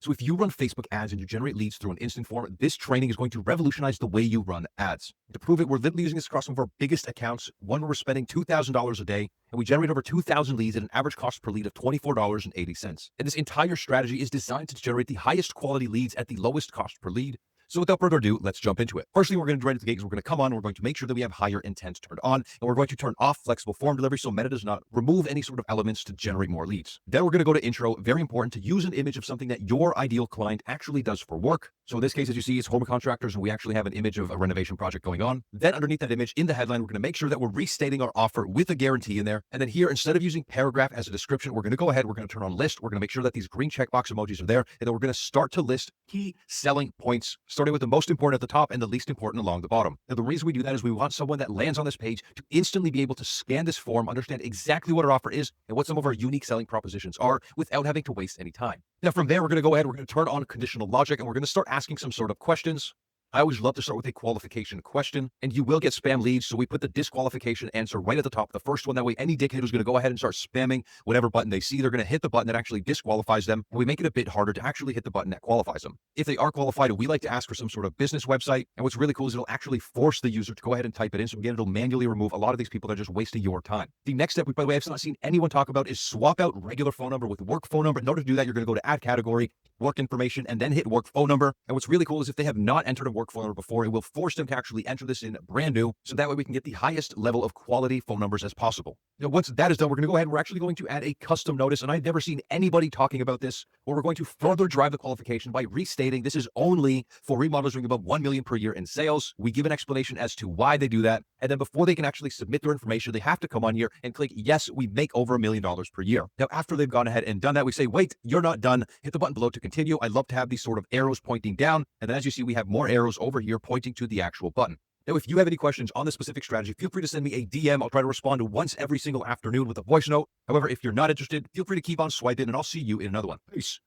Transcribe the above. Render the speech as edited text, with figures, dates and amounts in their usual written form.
So if you run Facebook ads and you generate leads through an instant form, this training is going to revolutionize the way you run ads. To prove it, we're literally using this across some of our biggest accounts. One, we're spending $2,000 a day, and we generate over 2,000 leads at an average cost per lead of $24.80. And this entire strategy is designed to generate the highest quality leads at the lowest cost per lead. So without further ado, let's jump into it. Firstly, we're going to right at the gate because we're going to come on and we're going to make sure that we have higher intent turned on, and we're going to turn off flexible form delivery so Meta does not remove any sort of elements to generate more leads. Then we're going to go to intro. Very important to use an image of something that your ideal client actually does for work. So in this case, as you see, it's home contractors, and we actually have an image of a renovation project going on. Then underneath that image in the headline, we're going to make sure that we're restating our offer with a guarantee in there. And then here, instead of using paragraph as a description, we're going to go ahead, we're going to turn on list. We're going to make sure that these green checkbox emojis are there. And then we're going to start to list key selling points, starting with the most important at the top and the least important along the bottom. Now, the reason we do that is we want someone that lands on this page to instantly be able to scan this form, understand exactly what our offer is and what some of our unique selling propositions are without having to waste any time. Now, from there, we're going to go ahead, we're going to turn on conditional logic, and we're going to start asking some sort of questions. I always love to start with a qualification question, and you will get spam leads, so we put the disqualification answer right at the top, the first one. That way, any dickhead who's going to go ahead and start spamming whatever button they see, they're going to hit the button that actually disqualifies them, and we make it a bit harder to actually hit the button that qualifies them. If they are qualified, we like to ask for some sort of business website, and what's really cool is it'll actually force the user to go ahead and type it in, so again, it'll manually remove a lot of these people that are just wasting your time. The next step, by the way, I've not seen anyone talk about is swap out regular phone number with work phone number. In order to do that, you're going to go to add category, work information, and then hit work phone number. And what's really cool is if they have not entered a work phone number before, it will force them to actually enter this in brand new, so that way we can get the highest level of quality phone numbers as possible. Now, once that is done, we're going to go ahead and we're actually going to add a custom notice, and I've never seen anybody talking about this, where we're going to further drive the qualification by restating this is only for remodels doing above 1 million per year in sales. We give an explanation as to why they do that, and then before they can actually submit their information, they have to come on here and click, yes, we make over $1 million per year. Now, after they've gone ahead and done that, we say, wait, you're not done. Hit the button below to continue. I love to have these sort of arrows pointing down, and then as you see, we have more arrows over here pointing to the actual button. Now, if you have any questions on this specific strategy, feel free to send me a DM. I'll try to respond once every single afternoon with a voice note. However, if you're not interested, feel free to keep on swiping, and I'll see you in another one. Peace.